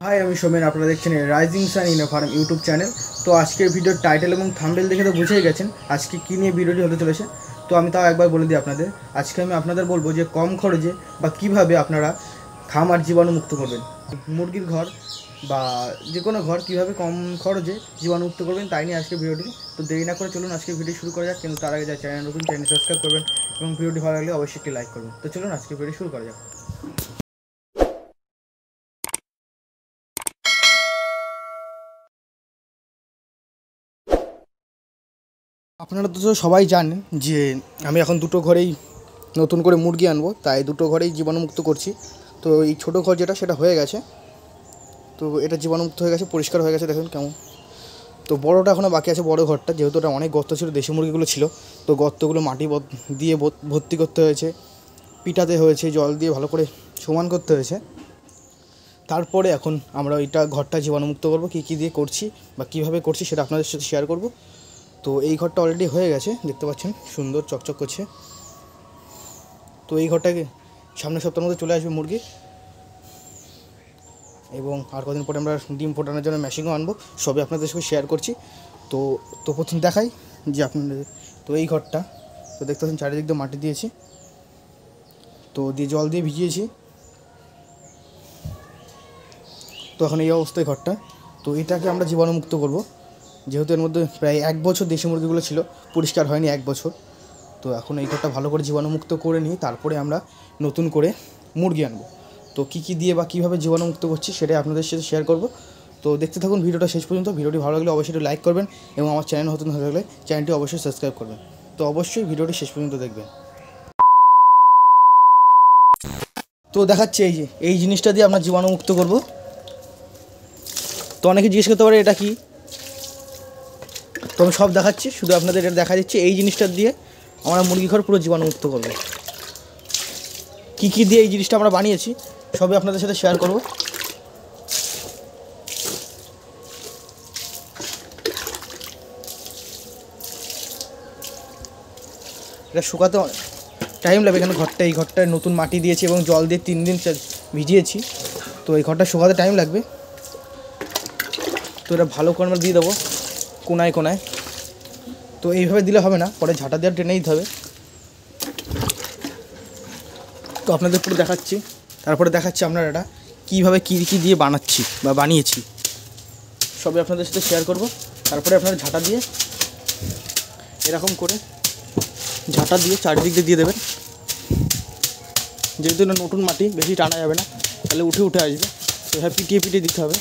High, আমি সোমেন। আপনারা দেখছেন rising sun in farm YouTube channel. তো আজকের ভিডিওর টাইটেল এবং থাম্বনেল দেখে তো বুঝেই গেছেন আজকে কী নিয়ে ভিডিওটি হতে চলেছে। তো আমি তাও একবার বলে দিই আপনাদের। আজকে আমি আপনাদের বলবো যে কম খরচে বা কিভাবে আপনারা খামার জীবাণুমুক্ত করবেন, মুরগির ঘর বা যে কোনো ঘর কীভাবে কম খরচে জীবাণুমুক্ত করবেন তাই নিয়ে আজকের ভিডিওটি। তো দেরি না করে চলুন আজকে ভিডিও শুরু করা যাক। কিন্তু তার আগে যা চ্যানেল নতুন, চ্যানেল সাবস্ক্রাইব করবেন এবং ভিডিওটি ভালো লাগলে অবশ্যই একটি লাইক করবেন। তো চলুন আজকে ভিডিও শুরু করা যাক। আপনারা তো সবাই জানেন যে আমি এখন দুটো ঘরেই নতুন করে মুরগি আনবো, তাই দুটো ঘরেই জীবাণুমুক্ত করছি। তো এই ছোটো ঘর যেটা সেটা হয়ে গেছে, তো এটা জীবাণুমুক্ত হয়ে গেছে, পরিষ্কার হয়ে গেছে, দেখুন কেমন। তো বড়োটা এখনও বাকি আছে, বড়ো ঘরটা, যেহেতু ওটা অনেক গর্ত ছিল, দেশি মুরগিগুলো ছিল, তো গর্তগুলো মাটি দিয়ে ভর্তি করতে হয়েছে, পিটাতে হয়েছে, জল দিয়ে ভালো করে সমান করতে হয়েছে। তারপরে এখন আমরা ওইটা ঘরটা জীবাণুমুক্ত করবো, কী কী দিয়ে করছি বা কীভাবে করছি সেটা আপনাদের সাথে শেয়ার করব। তো এই ঘরটা অলরেডি হয়ে গেছে, দেখতে পাচ্ছেন সুন্দর চকচক করছে। তো এই ঘরটাকে সামনের সপ্তাহের মধ্যে চলে আসবে মুরগি, এবং আর কদিন পরে আমরা ডিম ফোটানোর জন্য মেশিনও আনবো, সবই আপনাদের সঙ্গে শেয়ার করছি। তো তো প্রথম দেখাই যে আপনাদের, তো এই ঘরটা তো দেখতে পাচ্ছেন চারিদিক দিয়ে মাটি দিয়েছি, তো দিয়ে জল দিয়ে ভিজিয়েছি। তো এখন এই অবস্থায় ঘরটা, তো এটাকে আমরা জীবাণুমুক্ত করব, যেহেতু এর মধ্যে প্রায় 1 বছর দেশি মুরগিগুলো ছিল, পরিষ্কার হয়নি 1 বছর। তো এখন এই ঘরটা ভালো করে জীবাণুমুক্ত করে নিই, তারপরে আমরা নতুন করে মুরগি আনবো। তো কী কী দিয়ে বা কীভাবে জীবাণুমুক্ত করছি সেটাই আপনাদের সাথে শেয়ার করব। তো দেখতে থাকুন ভিডিওটা শেষ পর্যন্ত। ভিডিওটি ভালো লাগলে অবশ্যই লাইক করবেন এবং আমার চ্যানেল নতুন হয়ে গেলে চ্যানেলটি অবশ্যই সাবস্ক্রাইব করবেন। তো অবশ্যই ভিডিওটি শেষ পর্যন্ত দেখবেন। তো দেখাচ্ছি এই জিনিসটা দিয়ে আমরা জীবাণুমুক্ত করব। তো অনেকে জিজ্ঞেস করতে পারে এটা কি, তো আমি সব দেখাচ্ছি, শুধু আপনাদের এটা দেখা দিচ্ছি। এই জিনিসটা দিয়ে আমরা মুরগি ঘর পুরো জীবাণুমুক্ত করব। কী কী দিয়ে এই জিনিসটা আমরা বানিয়েছি সবই আপনাদের সাথে শেয়ার করব। এটা শুকাতে টাইম লাগবে, এখানে এই ঘরটায় নতুন মাটি দিয়েছি এবং জল দিয়ে 3 দিন ভিজিয়েছি, তো এই ঘরটা শুকাতে টাইম লাগবে। তো এটা ভালো করে আমরা দিয়ে দেবো কোনায় কোনায়। তো এইভাবে দিলে হবে না, পরে ঝাঁটা দিয়ে টেনে দিতে হবে। তো আপনাদের পুরো দেখাচ্ছি, তারপরে দেখাচ্ছি আপনারা এটা কীভাবে কী কী দিয়ে বানাচ্ছি বা বানিয়েছি, সবই আপনাদের সাথে শেয়ার করব। তারপরে আপনারা ঝাঁটা দিয়ে এরকম করে ঝাঁটা দিয়ে চারদিক দিয়ে দেবেন, যেহেতু এটা নতুন মাটি বেশি টানা যাবে না, তাহলে উঠে উঠে আসবে। তো এভাবে পিটিয়ে পিটিয়ে দিতে হবে।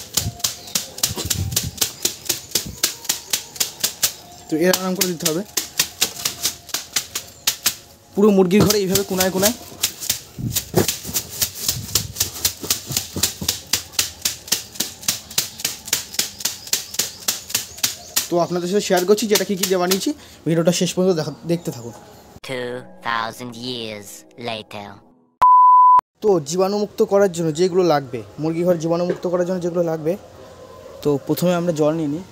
তো এরকম করে দিতে হবে পুরো মুরগির ঘরে, এইভাবে কোনায় কোনায়। তো আপনাদের সাথে শেয়ার করছি যেটা কী কী দিয়ে বানিয়েছি, ভিডিওটা শেষ পর্যন্ত দেখতে থাকুন। 2000 years later. তো জীবাণুমুক্ত করার জন্য যেগুলো লাগবে, মুরগি ঘর জীবাণুমুক্ত করার জন্য যেগুলো লাগবে, তো প্রথমে আমরা জল নিয়ে নিই।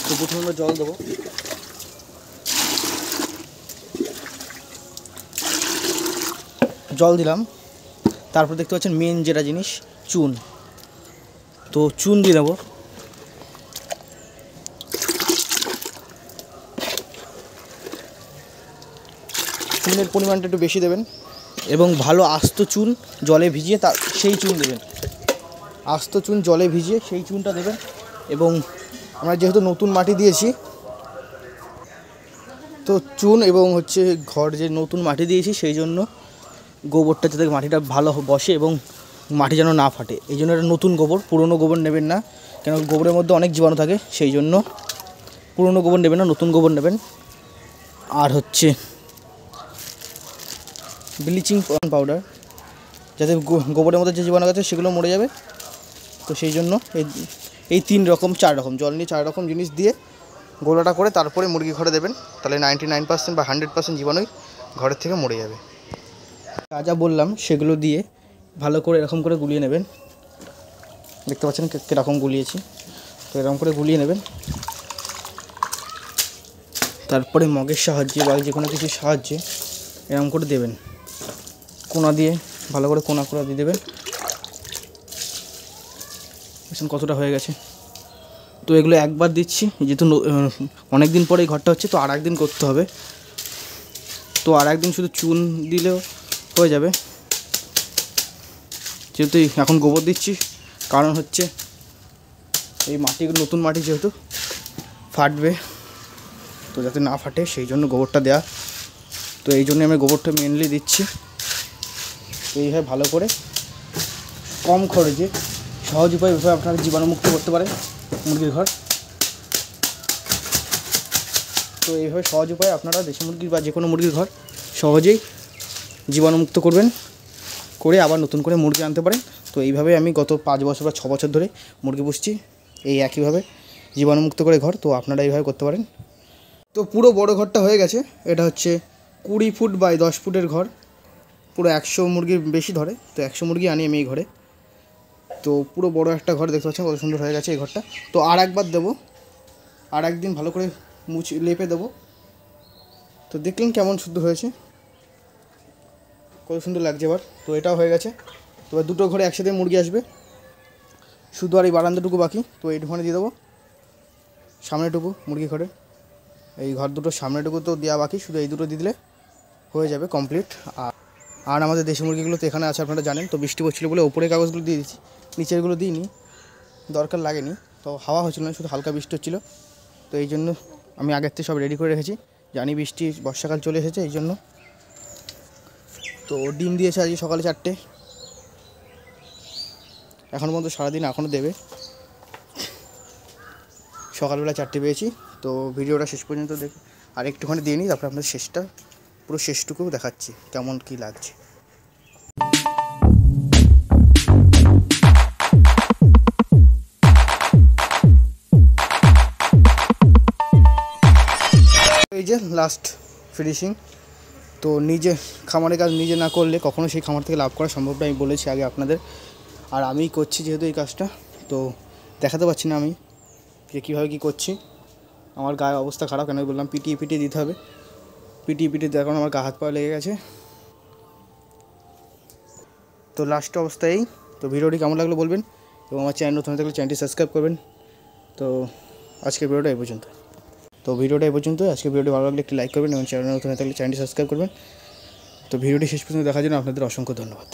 তো প্রথমে আমরা জল দেবো, জল দিলাম। তারপর দেখতে পাচ্ছেন মেন যেটা জিনিস, চুন। তো চুন দিয়ে দেবো। চুনের পরিমাণটা একটু বেশি দেবেন এবং ভালো আস্ত চুন জলে ভিজিয়ে সেই চুন দেবেন। আস্ত চুন জলে ভিজিয়ে সেই চুনটা দেবেন। এবং আমরা যেহেতু নতুন মাটি দিয়েছি, তো চুন এবং ঘর যে নতুন মাটি দিয়েছি সেই জন্য গোবরটা যাতে মাটিটা ভালো বসে এবং মাটি যেন না ফাটে, এই জন্য এটা নতুন গোবর, পুরনো গোবর নেবেন না, কেন গোবরের মধ্যে অনেক জীবাণু থাকে, সেই জন্য পুরনো গোবর নেবেন না, নতুন গোবর নেবেন। আর ব্লিচিং পাউডার, যাতে গোবরের মধ্যে যে জীবাণু আছে সেগুলো মরে যাবে। তো সেই জন্য এই 4 রকম জল নিয়ে 4 রকম জিনিস দিয়ে গোলাটা করে তারপরে মুরগি ঘরে দেবেন, তাহলে 99% বা 100% জীবাণুই ঘরের থেকে মরে যাবে। যা যা বললাম সেগুলো দিয়ে ভালো করে এরকম করে গুলিয়ে নেবেন। দেখতে পাচ্ছেন কীরকম গুলিয়েছি, তো এরকম করে গুলিয়ে নেবেন। তারপরে মগের সাহায্যে বা যে কোনো কিছুর সাহায্যে এরকম করে দেবেন, কোনা দিয়ে ভালো করে কোনা দিয়ে দেবেন। দেখুন কতটা হয়ে গেছে। তো এগুলো একবার দিচ্ছি, যেহেতু অনেক দিন পরে এই ঘরটা হচ্ছে, তো আর একদিন করতে হবে। তো আর একদিন শুধু চুন দিলেও হয়ে যাবে। যেহেতু এখন গোবর দিচ্ছি, কারণ হচ্ছে এই মাটিগুলো নতুন মাটি যেহেতু ফাটবে, তো যাতে না ফাটে সেই জন্য গোবরটা দেওয়া। তো এই জন্য আমি গোবরটা মেনলি দিচ্ছি। তো এইভাবে ভালো করে কম খরচে সহজ উপায় এভাবে আপনারা জীবাণুমুক্ত করতে পারেন মুরগির ঘর। তো এইভাবে সহজ উপায় আপনারা দেশি মুরগির বা যে কোনো মুরগির ঘর সহজেই জীবাণুমুক্ত করবেন, করে আবার নতুন করে মুরগি আনতে পারেন। তো এইভাবে আমি গত 5 বছর বা 6 বছর ধরে মুরগি পুষছি, এই একইভাবে জীবাণুমুক্ত করে ঘর। তো আপনারা এইভাবে করতে পারেন। তো পুরো বড় ঘরটা হয়ে গেছে। এটা হচ্ছে 20 ফুট বাই 10 ফুটের ঘর, পুরো 100 মুরগির বেশি ধরে। তো 100 মুরগি আনি আমি এই ঘরে। তো পুরো বড় একটা ঘর দেখতে পাচ্ছেন কত সুন্দর হয়ে গেছে এই ঘরটা। তো আর একবার দেবো, আর একদিন ভালো করে লেপে দেবো। তো দেখলেন কেমন শুদ্ধ হয়েছে, কত সুন্দর লাগছে এবার। তো এটাও হয়ে গেছে। তো এবার দুটো ঘরে একসাথে মুরগি আসবে, শুধু আর এই বারান্দাটুকু বাকি। তো এইটুখানে দিয়ে দেবো, সামনেটুকু মুরগি ঘরে, এই ঘর দুটোর সামনেটুকু তো দেওয়া বাকি, শুধু এই দুটো দিয়ে দিলে হয়ে যাবে কমপ্লিট। আর আমাদের দেশি মুরগিগুলো তো এখানে আছে, আপনারা জানেন। তো বৃষ্টি পড়ছিল বলে ওপরে কাগজগুলো দিয়ে দিচ্ছি, নিচেরগুলো দিইনি, দরকার লাগেনি। তো হাওয়া হচ্ছিল না, শুধু হালকা বৃষ্টি হচ্ছিলো। তো এই জন্য আমি আগের থেকে সব রেডি করে রেখেছি, জানি বৃষ্টি বর্ষাকাল চলে এসেছে এই জন্য। তো ডিম দিয়েছে আজকে সকালে 4টে, এখনও পর্যন্ত সারাদিন এখনও দেবে। সকালবেলা 4টে পেয়েছি। তো ভিডিওটা শেষ পর্যন্ত দেখ, আর একটুখানি দিয়ে নিই, তারপরে আপনার শেষটা পুরো শেষটুকু দেখাচ্ছি কেমন কী লাগছে। এই যে লাস্ট ফিনিশিং। তো নিজে খামারের কাজ নিজে না করলে কখনো সেই খামার থেকে লাভ করা সম্ভব না, আমি বলেছি আগে আপনাদের। আর আমি করছি যেহেতু এই কাজটা, তো দেখাতে পারছি না আমি যে কীভাবে কী করছি। আমার গায়ে অবস্থা খারাপ, কেন বললাম পিটিয়ে দিতে হবে। পিটিয়ে দেওয়ার কারণে আমার গা হাত পা লেগে গেছে। তো লাস্ট অবস্থা এই। তো ভিডিওটি কেমন লাগলো বলবেন, এবং আমার চ্যানেল নতুন থাকলে চ্যানেলটি সাবস্ক্রাইব করবেন। তো আজকের ভিডিওটা এই পর্যন্ত। আজকে ভিডিওটি ভালো লাগলে একটি লাইক করবেন, এবং চ্যানেল নতুন থাকলে চ্যানেলটি সাবস্ক্রাইব করবেন। তো ভিডিওটি শেষ পর্যন্ত দেখার জন্য আপনাদের অসংখ্য ধন্যবাদ।